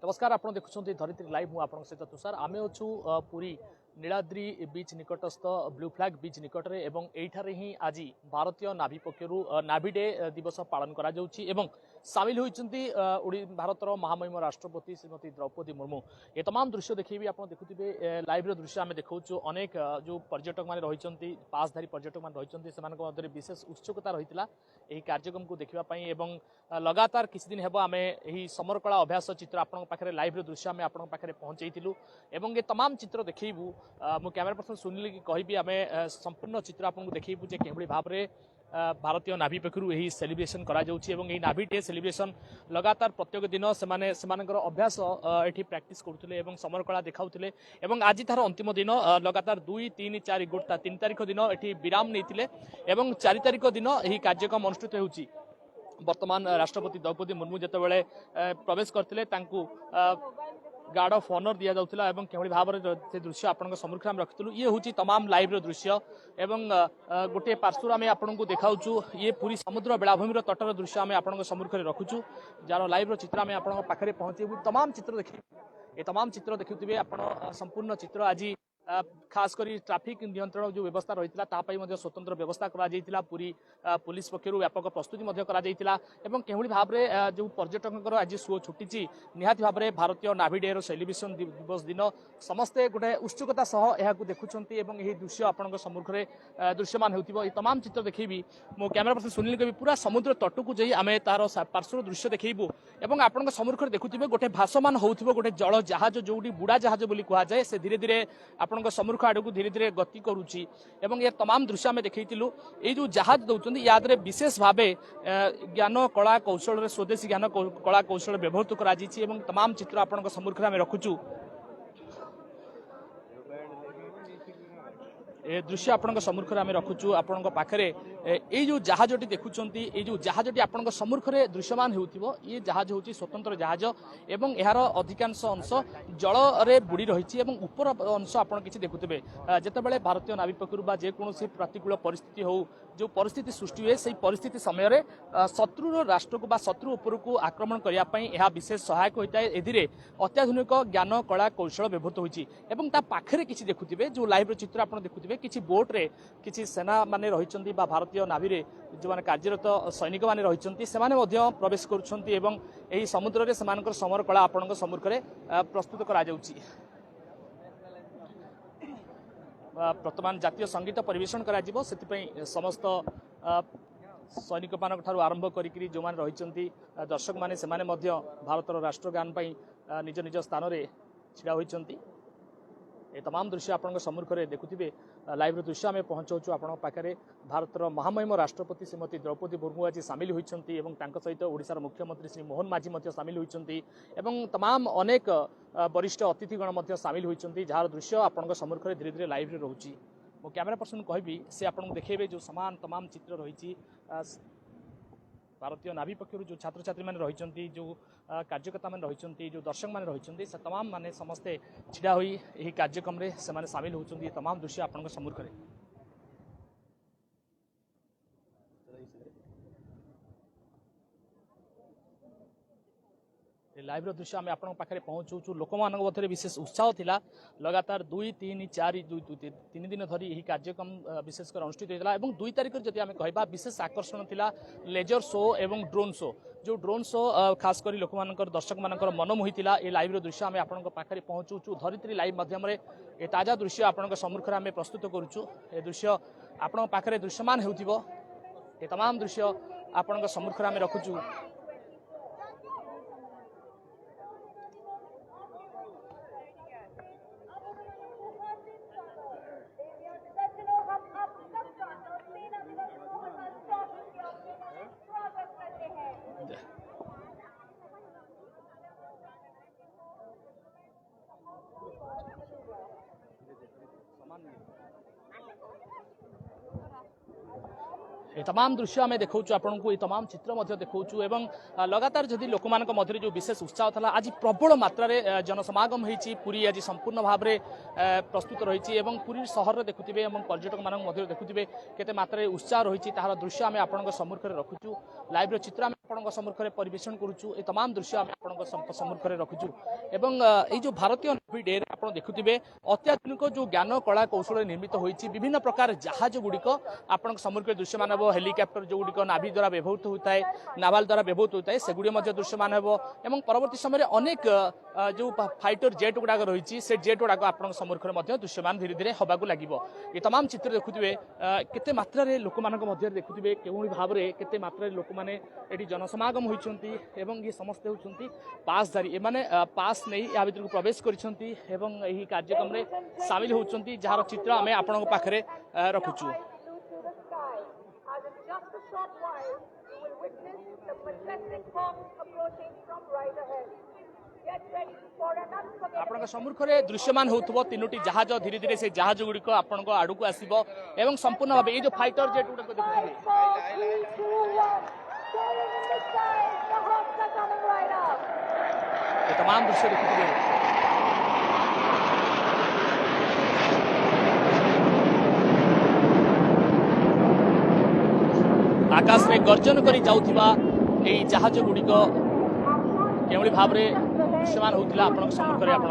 नमस्कार आपण देखुछन्ती धरित्री लाइव मु आपण सहित तुषार आमे अछु पुरी नीलाद्री बीच निकटस्थ ब्लू फ्लैग बीच निकट रे एवं एठारे ही आज भारतीय नाभी पक्षरु नाभी डे दिवस पालन करा जाउछि एवं सामिल होइछन्ती भारतर महामहिम राष्ट्रपति श्रीमती द्रौपदी मुर्मू ए तमाम दृश्य देखिबी आपण देखुथिबे लाइव रो दृश्य आमे देखौछु अनेक जो पर्यटक माने रहिछन्ती पासधारी पर्यटक माने रहिछन्ती सेमानक मध्यरे विशेष उत्सुकता रहितला एही कार्यक्रम को देखिबा पई एवं लगातार किछि दिन हेबो आमे एही समर कला अभ्यास चित्र आपण पाखरे लाइव रो दृश्य आमे आपण पाखरे पहुंचैतिलु एवं ए तमाम चित्र देखिबू मु कैमरा पर्सन सुनिल कि कहबी आमे संपूर्ण चित्र आपन देखिबू जे केबडी भाबरे भारतीय नाभी पक्षरु एही सेलिब्रेशन करा जाउछि एवं एही नाभी डे सेलिब्रेशन लगातार प्रत्येक दिन सेमानकर अभ्यास एठी प्रैक्टिस करुथिले एवं समर कला देखाउथिले एवं आज तार अंतिम दिन लगातार 2 3 4 गोटा 3 तारिख दिन एठी विराम नेथिले एवं 4 तारिख दिन एही कार्यक्रम अनुष्ठित हेउछि। वर्तमान राष्ट्रपति द्रौपदी मुर्मू जेतेबेले प्रवेश करथिले तांकू गार्ड ऑफ ऑनर दिया जाउथिला एवं केवली भाबरे से दृश्य आपन सम्मुख में रखितलु ये होची तमाम लाइव रो दृश्य एवं गोटे पार्श्वर आमे आपन को देखाउछु ये पूरी समुद्र बेलाभूमि रो तटर दृश्य आमे आपन सम्मुख में रखुछु जार लाइव रो चित्र आमे आपन पाखरे पहुंचेबु तमाम चित्र देखि ए तमाम चित्र देखुथिबे आपन संपूर्ण चित्र आज खास करी ट्रैफिक नियंत्रण जो व्यवस्था रही स्वतंत्र व्यवस्था करा पूरी पुलिस पक्षर व्यापक प्रस्तुति एवं केवली भाव में जो पर्यटक आज शो छुटी निहाती भाव में भारतीय नाभी डे सेलिब्रेशन दिवस दिन समस्ते गोटे उत्सुकता सह यह देखुंत दृश्य आपण सम्मुख में दृश्यमान हो तमाम चित्र देखी मो कैमरा पर्सन सुनील कवि पूरा समुद्र तट को जाई आमे तार पार्श्व दृश्य देखू और आपण सम्मुख में देखुवे गोटे भासमान हो गोटे जल जहाज जो बुड़ा जहाज बोली कहुए से धीरे धीरे सम्मुख आड़क धीरे धीरे गति करुच्ची एवं ये तमाम दृश्य आम देखलु ये जो जहाज दौरान याद विशेष भाव ज्ञान कला कौशल स्वदेशी ज्ञान कला कौशल व्यवहृत कर तमाम चित्र आपण सम्मुख में रखुचु ए दृश्य आपण सम्मुख में रखुचु आपण पाखरे ये जो जहाजटी देखुंत ये जो जहाजटी आपण सम्मुख में दृश्यमान हो जहाज हूँ स्वतंत्र जहाज एवं यार अधिकांश अंश जल रे बुड़ी रही ऊपर अंश आपड़ कि देखुए जितेबाला भारतीय नाभी पक्षर जेकोसी प्रतिकूल परिस्थिति हो जो परिस्थिति सृष्टि हुए से परिस्थिति समय शत्रु राष्ट्र को शत्रु उपर को आक्रमण करने विशेष सहायक होता है एधिरे अत्याधुनिक ज्ञान कला कौशल व्यवहृत होता पाखे किसी देखुए जो लाइव चित्र आप देखुए किसी बोट रे किसी सेना माने रही भारतीय नाभी रे जो माने कार्यरत सैनिक माने रही से प्रवेश कर समुद्र रे सेमानकर समर कला आपण सम्मुख में प्रस्तुत करा जाउची। वर्तमान जातीय संगीत परिवेषण करा जिवो सेतिपई समस्त सैनिक मान ठारू आरंभ करी जो माने रही दर्शक माने सेमाने मध्य भारतर राष्ट्रगान पई निज निज स्थान रे छिड़ा होइचंती ए तमाम दृश्य आपण सम्मुख में देखुथिबे लाइव दृश्य आम पहुंचाऊँ आपण पाखे भारतर महामहिम राष्ट्रपति श्रीमती द्रौपदी मुर्मू आज सामिल होती सहित ओडिशार मुख्यमंत्री श्री मोहन माझी सामिल होती तमाम अनेक वरिष्ठ अतिथिगण सामिल होती जार दृश्य आपण सम्मुख में धीरे धीरे लाइव रोचे मो कैमरा पर्सन कहबी से आपको देखेबे जो समान तमाम चित्र रही भारतीय नाभी पक्षर जो छात्र छात्री मैंने रही जो कार्यकर्ता मैंने रही जो दर्शक मैंने रही से तमाम माने समस्ते छिड़ा हुई यही कार्यक्रम रे से माने सामिल होती तमाम दृश्य आपन सम्मुख में लाइव दृश्य आम आपण पाखे पहुंचू लोक मध्य विशेष उत्साह थिला लगातार 2 3 4 3 दिन धरी यही कार्यक्रम विशेषकर अनुष्ठित होता है 2 तारिख जदि आम कहबा विशेष आकर्षण थिला लेजर शो एवं ड्रोन शो जो ड्रोन शो खास करी लोक दर्शक मानकर मन मोहिता ये लाइव दृश्य आम आपण पाखे पहुंचू धरित्री लाइव माध्यम ये ताजा दृश्य आपण सम्मुख में आम प्रस्तुत करुचु ए दृश्य आपण पाखे दृश्यमान हो तमाम दृश्य आपण सम्मुख में आम रखुचु ये तमाम दृश्य आम देखा आपन को ये तमाम चित्र देखा एवं लगातार जदि लोक मध्य जो विशेष उत्साह था आज प्रबल मात्रा जनसमागम होती पुरी आज संपूर्ण भाव में प्रस्तुत रही पुरी सहर देखुए पर्यटक मान देखुए केते मात्रा उत्साह रही तार दृश्य आम आपण सम्मुखें रखुचु लाइव चित्र आम आपण सम्मुखें परिवेषण करुचु ये तमाम दृश्य आम आपण सम्मुखें रखुचु एवं ये जो भारतीय नेवी डे आप देखुए अत्याधुनिक जो ज्ञान कला कौशल निर्मित होती विभिन्न प्रकार जहाज गुड़िक आपण सम्मुखें दृश्यमान हो हेलिकप्टर जो गुड़िक नाभी द्वारा व्यवहृत होता है नाभाल द्वारा व्यवहृत होता है सेगुड़ी दृश्यमान हो एवं परवर्ती समय अनेक जो फाइटर जेट गुड़ाक रही से जेट गुड़ाक आप सम्मुखें दृश्यमान धीरे धीरे हवा लगे ये तमाम चित्र देखुए केते मात्रा लोक मध्य देखुए के भाव में केते मात्रा लोक मैंने जनसमागम होती ये समस्ते होती पासधारी एमाने पास नहीं या भर प्रवेश करिसेंती एवं यही कार्यक्रम में सामिल होती जार चित्र आम आपण पाखे रखुचु आपण सम्मुखें दृश्यमान होथबो तीनोटी जहाज धीरे धीरे से जहाज गुड़िक आपण आड़क आसो एवं संपूर्ण भाव ये जो फाइटर जेट गुड़िक देखिए ये तमाम दृश्य देखिए आकाश में गर्जन करी जाउथिबा एई जहाज गुड़िक केवली भाव में दृश्यमान होता आपण सम्मुखें आप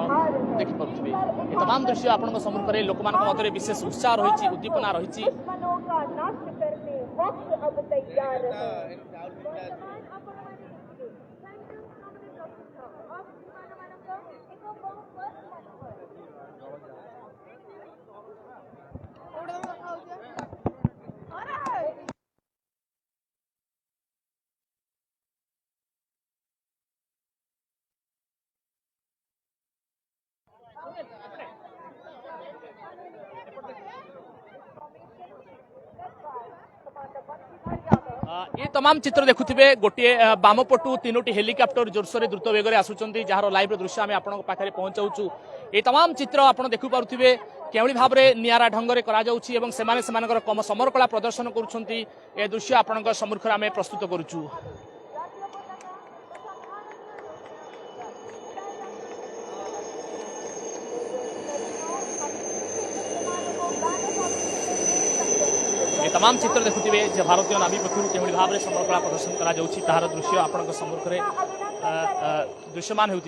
देखिपे ये तमाम दृश्य आपण सम्मुखें लोक मध्य विशेष उत्साह रही उद्दीपना रही ये तमाम चित्र देखुथिबे गोटे बामपटू तीनोटी हेलिकॉप्टर जोरसोरे द्रुत वेग आसुचंती जार लाइव दृश्य आम आपण पाखे पहुंचाऊँ ये तमाम चित्र आप देखिपे केवली भाव में निरा ढंग से कम समर कला प्रदर्शन करुँच ए दृश्य आपण सम्मुखें आम प्रस्तुत करुचु तमाम चित्र देखुए भारतीय नाभी पक्षर के भाव में समर कला प्रदर्शन कर दृश्य आपण सम्मुखें दृश्यमान हो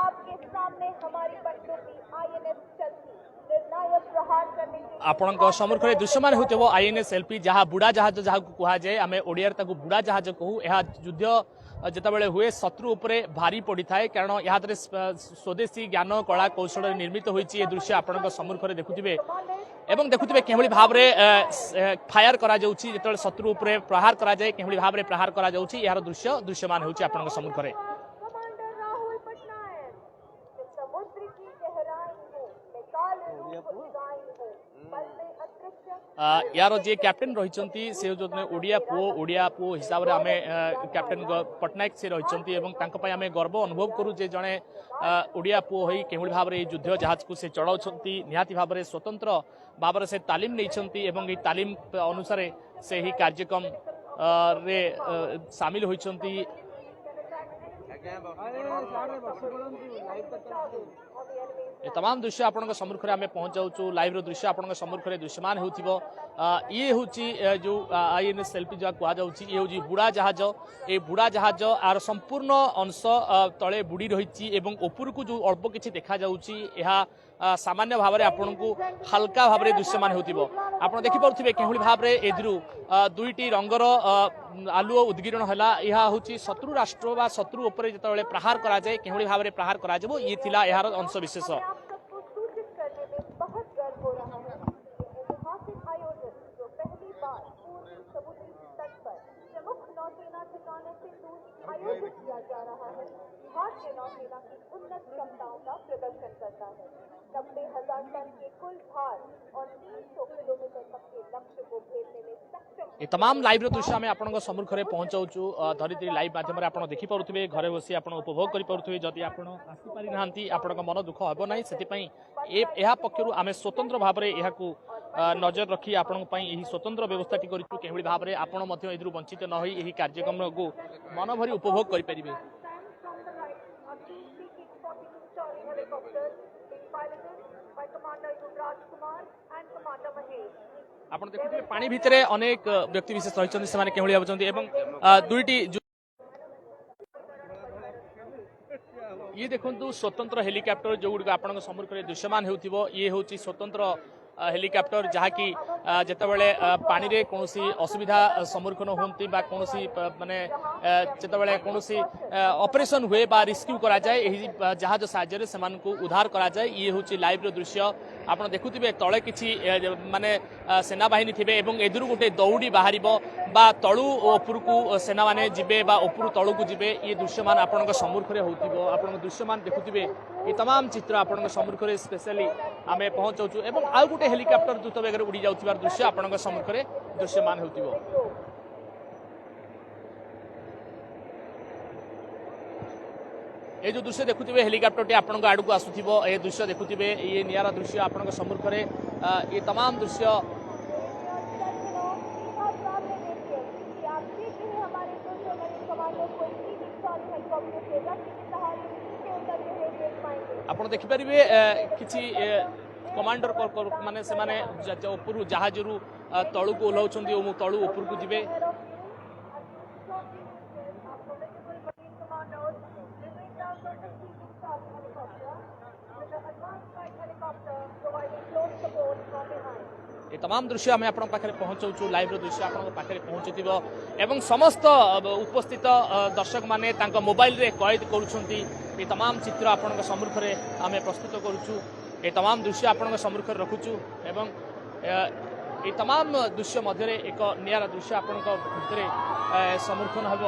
आपके सामने हमारी बंदूकी आईएनएस चलती निर्णायक प्रहार करने के आपण सम्मुखें दृश्यमान हो आईएनएस एलपी जहाँ बुड़ा जहाज जहाँ कहुए आम ओडिया बुड़ा जहाज कहू यह युद्ध जितेबाला हुए शत्रु उपरे भारी पड़ी थाए कारण यहाँ स्वदेशी ज्ञान कला कौशल निर्मित होती दृश्य आपण सम्मुखें देखुए एवं देखुए केवली भाव में फायर करा जाउछि जेतबेले शत्रु उपरे प्रहार करा जाए केवली भाव में प्रहार करा जाउछि यार दृश्य दृश्यमान होछि आपण सम्मुखें यार जे कैप्टेन रही से जो ओडिया पुओ हिसाब से आम कैप्टेन पट्टनायक से रही आम गर्व अनुभव करूँ जे जड़े ओडिया पुओ हो केवली भाव में युद्ध जहाज को से चलाउं निहाती भाव में स्वतंत्र भाव से तालीम नहीं तालीम अनुसार से ही कार्यक्रम रे सामिल होती ये तमाम दृश्य आपण सम्मुखें आम पहुंचाऊँ लाइव दृश्य आपण सम्मुखें दृश्यमान हो ये हूँ जो आईएनएस एलपी जहाँ कहुच्छी ये हूँ बुड़ा जहाज ये बुड़ा जहाज आर संपूर्ण अंश तले बुड़ी रही उपरकू जो अल्प किसी देखा सामान्य भाव में आपण को हल्का भाव में दृश्यमान हो आप देखिपे केवली भाव में ए दुईटी रंगर आलुओ उद्गीरण है यह हूँ शत्रु राष्ट्र व शत्रु उपर जो प्रहार कराए केवली भाव में प्रहार कर ये थिला यार अंश विशेष जा रहा है भारतीय नौसेना की उन्नत क्षमताओं का प्रदर्शन करता है। 90,000 टन के कुल भार और 300 किलोमीटर तक के लक्ष्य को भेदने में सक्षम ये तमाम लाइव दृश्य आम आपण सम्मुखें पहुंचाऊँ धरित्री लाइव माध्यम आप देखिपे घरे बसी आप उपभोग करें जदि आप आसीपारि ना आपण मन दुख हे ना से पक्षर आम स्वतंत्र भाव में यह नजर रखी आपण स्वतंत्र व्यवस्था करी भाव में आपण वंचित न हो कार्यक्रम को मन भरी उपभोग करें। आप देखते पानी भितर अनेक व्यक्ति विशेष रही से भावुं दुईटी ये देखु स्वतंत्र हेलिकॉप्टर जो गुड़ आप सम्मुखें दृश्यमान हो ये हूँ स्वतंत्र हेलिकॉप्टर जहाँकि जितेबाला पानी रे कौन असुविधा सम्मुखीन होती कौन माने जितेबाला कौन ऑपरेशन हुए बा रेस्क्यू करा जाए यही जहाज साहाय्य से उद्धार करा जाए ये हूँ लाइव दृश्य आप देखुवे तले किसी माने सेना बाहिनी थे एदुरु गोटे दौड़ी बाहर बा तलु उपरकू सेना माने जिबे बा उपरु तलू को जिबे ये दृश्यमान आपण सम्मुखें होती आप दृश्यमान देखुवे ये तमाम चित्र आपण सम्मुखें स्पेशली आम पहुंचाऊँ एवं आउ गोटे हेलिकॉप्टर द्रुत बेगर उड़ी जाउथिबार दृश्य आपण सम्मुखें दृश्यमान होतिबो। ये जो दृश्य देखुथिबे हेलिकॉप्टर टी आपण आड़ को आसुथिबो ये दृश्य देखुथिबे ये नियारा दृश्य आपण सम्मुखें ये तमाम दृश्य आप देखिपारे किसी कमांडर माने से माने ऊपर जहाज तलू को ओह्लाउं तलू ऊपर को जिबे ये तमाम दृश्य आम आपण पाखे पहुंचाऊँ लाइव दृश्य आपण पाखे पहुंचुथिबो एवं समस्त उपस्थित दर्शक माने तांको मोबाइल रे कैद करुछंती ये तमाम चित्र आपण सम्मुखें आम प्रस्तुत करुचु ये तमाम दृश्य आपण सम्मुखें रखुचु एवं ये तमाम दृश्य मध्य एक नियारा दृश्य आपण भितर सम्मुखीन हम।